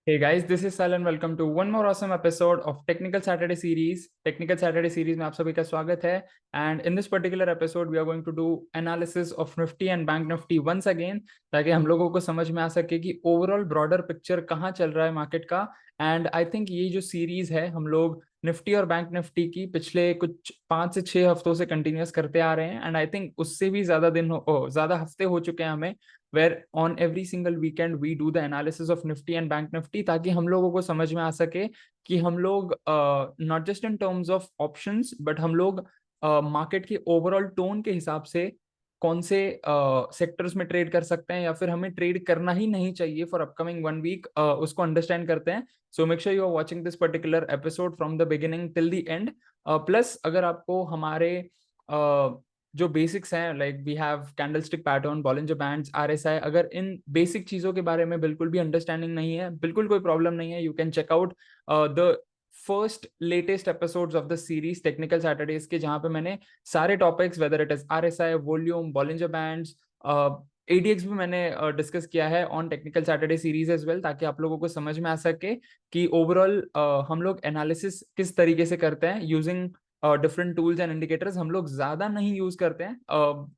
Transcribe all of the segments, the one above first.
Hey guys, this is Sal and welcome to one more awesome episode of Technical Saturday series. Technical Saturday series में आप सभी का स्वागत है. And in this particular episode, we are going to do analysis of Nifty and Bank Nifty once again, ताकि हम लोगों को समझ में आ सके कि ओवरऑल ब्रॉडर पिक्चर कहाँ चल रहा है मार्केट का. एंड आई थिंक ये जो सीरीज है हम लोग निफ्टी और बैंक निफ्टी की पिछले कुछ 5 से 6 हफ्तों से कंटिन्यूस करते आ रहे हैं. एंड आई थिंक उससे भी ज्यादा हफ्ते हो चुके हैं हमें, where on every single weekend we do the analysis of Nifty and Bank Nifty, ताकि हम लोगों को समझ में आ सके कि हम लोग not just in terms of options but हम लोग मार्केट के ओवरऑल टोन के हिसाब से कौन से सेक्टर्स में ट्रेड कर सकते हैं या फिर हमें ट्रेड करना ही नहीं चाहिए फॉर अपकमिंग 1 वीक, उसको अंडरस्टैंड करते हैं. So make sure you are watching this particular episode from the beginning till the end. Plus अगर आपको हमारे जो बेसिक्स हैं, like we have candlestick pattern, Bollinger bands, RSI, अगर इन बेसिक चीजों के बारे में बिल्कुल भी अंडरस्टैंडिंग नहीं है, बिल्कुल कोई प्रॉब्लम नहीं है. You can check out the first latest episodes of the series technical Saturdays के, जहां पे मैंने सारे topics, whether it is RSI, volume, Bollinger bands, ADX भी मैंने डिस्कस किया है on technical Saturday series as well, ताकि आप लोगों को समझ में आ सके कि ओवरऑल हम लोग एनालिसिस किस तरीके से करते हैं using different tools and indicators. हम लोग ज्यादा नहीं यूज करते हैं,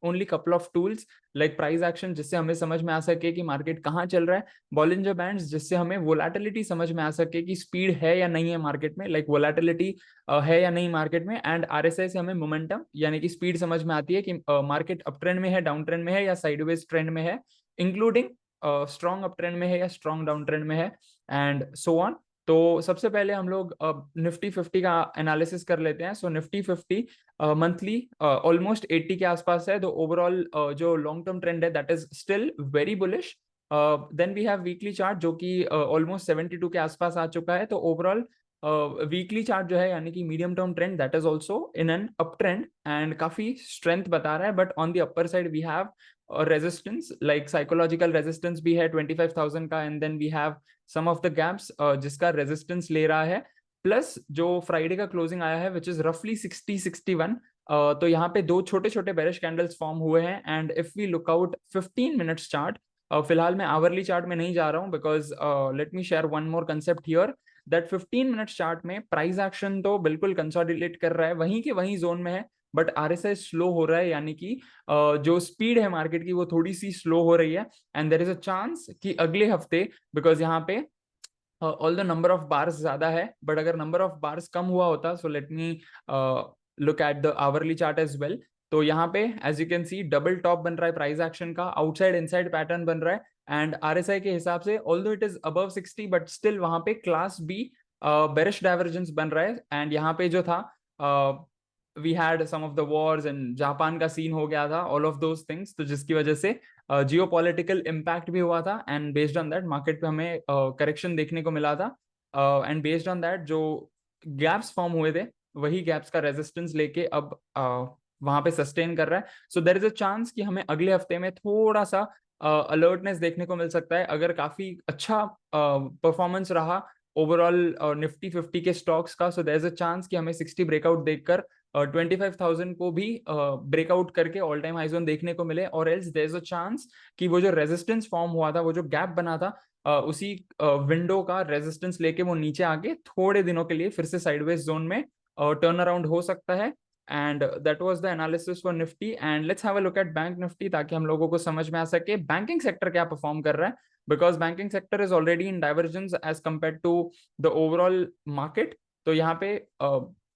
only couple of tools like price action, जिससे हमें समझ में आ सके कि मार्केट कहाँ चल रहा है, बॉलिंजर बैंड्स जिससे हमें वोलेटिलिटी समझ में आ सके कि स्पीड है या नहीं है मार्केट में, लाइक वोलेटिलिटी है या नहीं मार्केट में, एंड आरएसआई से हमें मोमेंटम यानी कि स्पीड समझ में आती है कि मार्केट अप ट्रेंड में है, डाउन ट्रेंड में है या साइडवेज ट्रेंड में है, इंक्लूडिंग स्ट्रॉन्ग अप ट्रेंड में है या स्ट्रॉन्ग डाउन ट्रेंड में है, एंड सो ऑन. तो सबसे पहले हम लोग निफ्टी 50 का एनालिसिस कर लेते हैं. सो निफ्टी 50 मंथली ऑलमोस्ट 80 के आसपास है. तो ओवरऑल जो लॉन्ग टर्म ट्रेंड है that is still very bullish. Then we have weekly chart जो कि ऑलमोस्ट 72 के आसपास आ चुका है. तो ओवरऑल वीकली चार्ट जो है यानी कि medium term trend that is also in an up trend and काफी स्ट्रेंथ बता रहा है. But on the upper side we have resistance, like psychological resistance भी है 25,000 का, and then we have some of the gaps जिसका resistance ले रहा है. प्लस जो फ्राइडे का क्लोजिंग आया है विच इज रफली 60-61, तो यहाँ पे दो छोटे छोटे बेरिश कैंडल्स फॉर्म हुए हैं. And if we look out 15 minutes chart, फिलहाल मैं आवरली चार्ट में नहीं जा रहा हूँ because let me share one more concept here that 15 minutes chart में प्राइस एक्शन तो बिल्कुल कंसोलिडेट कर रहा है, वहीं के वहीं जोन में है, बट आरएसआई स्लो हो रहा है, यानी कि जो स्पीड है मार्केट की वो थोड़ी सी स्लो हो रही है. And there is a chance कि अगले हफ्ते, बिकॉज यहाँ पे all the number of bars ज्यादा है, बट अगर नंबर ऑफ बार्स कम हुआ होता, so let me look at the hourly chart as well. तो यहाँ पे as you can see double top बन रहा है प्राइस एक्शन का, आउटसाइड इनसाइड पैटर्न बन रहा है. एंड आरएसआई के हिसाब से although it is above 60 but still वहां पे क्लास बी बेरिश डाइवर्जेंस बन रहा है. एंड यहाँ पे जो था we had some of the wars and Japan का सीन हो गया था, ऑल ऑफ दोज थिंग्स, तो जिसकी वजह से जियो पॉलिटिकल इम्पैक्ट भी हुआ था. And based on that market पे हमें करेक्शन देखने को मिला था. एंड बेस्ड ऑन दैट जो गैप्स फॉर्म हुए थे वही गैप्स का रेजिस्टेंस लेके अब वहां पे सस्टेन कर रहा है. So there is a chance कि हमें अगले हफ्ते में थोड़ा सा अलर्टनेस देखने को मिल सकता है. अगर काफी अच्छा परफॉर्मेंस रहा ओवरऑल निफ्टी 50 के स्टॉक्स का, so there is a chance कि हमें 60 ब्रेकआउट देखकर 25,000 को भी ब्रेकआउट करके ऑल टाइम हाई जोन देखने को मिले, और else there is a chance कि वो जो रेजिस्टेंस फॉर्म हुआ था, वो जो गैप बना था, उसी विंडो का रेजिस्टेंस लेके वो नीचे आके थोड़े दिनों के लिए फिर से साइडवेज जोन में टर्न अराउंड हो सकता है. And that was the analysis for Nifty. And let's have a look at bank Nifty, ताकि हम लोगों को समझ में आ सके बैंकिंग सेक्टर क्या परफॉर्म कर रहा है, because banking sector is already in divergence as compare to the overall market. तो यहाँ पे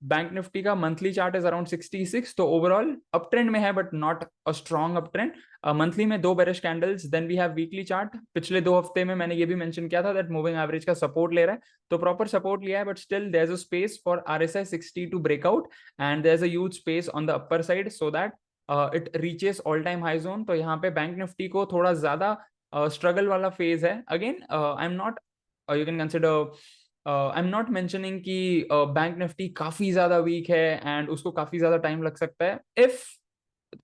बैंक निफ्टी का मंथली चार्ट इज अराउंड 66, तो ओवरऑल अप ट्रेंड में है but not a strong up trend. Monthly में दो bearish candles. Then we have weekly chart. पिछले 2 हफ्ते में मैंने ये भी मेंशन किया था दैट मूविंग एवरेज का सपोर्ट ले रहा है, तो प्रॉपर सपोर्ट लिया है, but still there is a space for RSI 60 to breakout, and there is a huge space on the upper side so that it reaches all time high zone. तो यहाँ पे bank Nifty को थोड़ा ज्यादा struggle वाला phase है. Again I am not, you can consider, I am not mentioning कि bank Nifty काफी ज्यादा वीक है एंड उसको काफी ज्यादा टाइम लग सकता है. इफ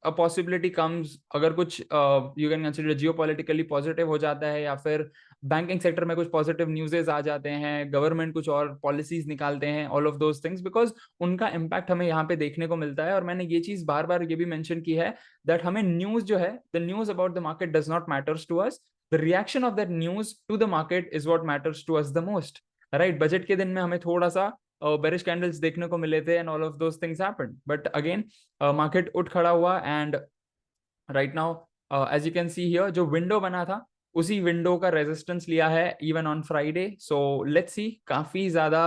अ पॉसिबिलिटी कम्स, अगर कुछ you can consider geopolitically positive हो जाता है, या फिर बैंकिंग सेक्टर में कुछ पॉजिटिव न्यूज़ेस आ जाते हैं, गवर्नमेंट कुछ और पॉलिसीज निकालते हैं, all of those things, because उनका इम्पैक्ट हमें यहाँ पे देखने को मिलता है. और मैंने ये चीज बार बार ये भी मेंशन की है दैट हमें न्यूज जो है, the news about the market does not matters to us. the reaction of that news to the market is what matters to us the most, right? Budget के दिन में हमें थोड़ा सा bearish candles देखने को मिले थे and all of those things happened, but again market उठ खड़ा हुआ and right now as you can see here जो window बना था उसी विंडो का रेजिस्टेंस लिया है even on Friday. So let's see, काफी ज्यादा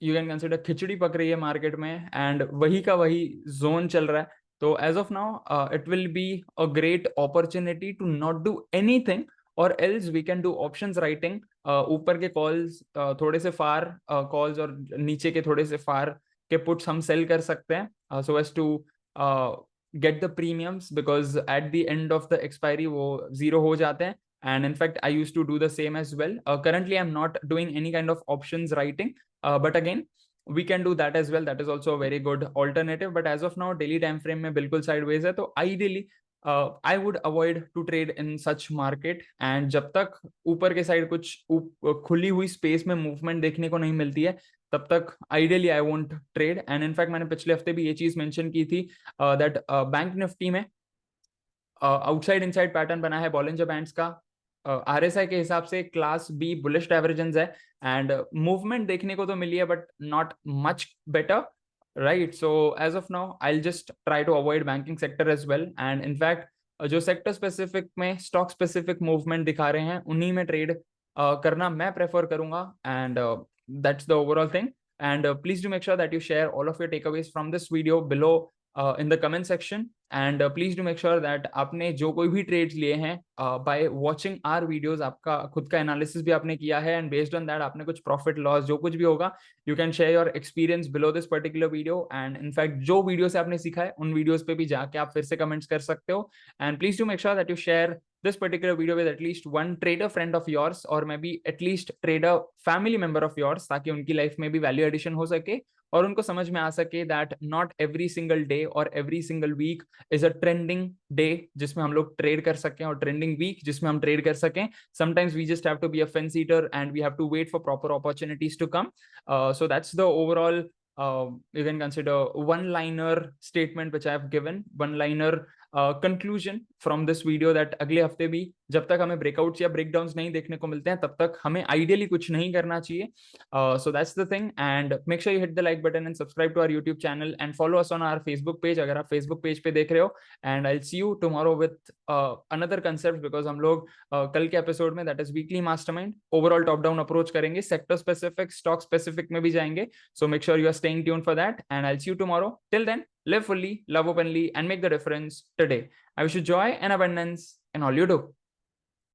यू कैन कंसिडर खिचड़ी पक रही है मार्केट में एंड वही का वही जोन चल रहा है. तो as of now it will be a great opportunity to not do anything और else we can do options writing. ऊपर के कॉल्स थोड़े से फार कॉल्स और नीचे के थोड़े से फार के पुट्स हम सेल कर सकते हैं so as to get the premiums, because at the end of the expiry वो zero हो जाते हैं. And in fact I used to do the same as well. Currently I'm not doing any kind of options writing, but again we can do that as well. That is also a very good alternative, but as of now daily time frame में बिल्कुल sideways है. तो ideally I would avoid to trade in such market. And जब तक ऊपर के side कुछ खुली हुई स्पेस में मूवमेंट देखने को नहीं मिलती है तब तक ideally I won't trade. And in fact मैंने पिछले हफ्ते भी ये चीज मेंशन की थी दैट बैंक निफ्टी में आउटसाइड इनसाइड पैटर्न बना है बॉलिंजर बैंड्स का. आरएसआई के हिसाब से क्लास बी बुलिश डाइवर्जेंस है एंड मूवमेंट देखने को तो मिली है but not much better, right? So as of now I will just try to avoid banking sector as well. And in fact जो सेक्टर स्पेसिफिक में स्टॉक स्पेसिफिक मूवमेंट दिखा रहे हैं उन्हीं में ट्रेड करना मैं प्रेफर करूंगा. And that's the overall thing. And please do make sure that you share all of your takeaways from this video below in the comment section. And please do make sure that आपने जो कोई भी trades लिए हैं by watching our videos, आपका खुद का analysis भी आपने किया है एंड बेस्ड ऑन दैट आपने कुछ प्रॉफिट लॉस जो कुछ भी होगा you can share your experience below this particular video. And in fact जो वीडियो से आपने सीखा है उन वीडियोस पे भी जाके आप फिर से कमेंट्स कर सकते हो. And please do make sure that you share this particular video with at least one trader friend of yours or maybe at least trader family member of yours, ताकि उनकी लाइफ में भी वैल्यू एडिशन हो सके और उनको समझ में आ सके that not every single day और every single week is a trending day जिसमें हम लोग ट्रेड कर सकें और ट्रेंडिंग वीक जिसमें हम ट्रेड कर सकें. Sometimes we just have to be a fence eater and we have to wait for proper opportunities to come. So that's the overall you can consider one-liner statement which I have given, one-liner conclusion from this video that अगले हफ्ते भी जब तक हमें breakouts या breakdowns नहीं देखने को मिलते हैं तब तक हमें आइडियली कुछ नहीं करना चाहिए. So that's the thing. And make sure you hit the like button and subscribe to our YouTube channel and follow us on our Facebook page अगर आप Facebook page पे देख रहे हो. And I'll see you tomorrow with another concept, because हम लोग कल के एपिसोड में that is weekly mastermind overall top down approach करेंगे, sector specific stock specific में भी जाएंगे. So make sure you are staying tuned for that and I'll see you tomorrow. Till then, live fully, love openly and make the difference today. I wish you joy and abundance in all you do.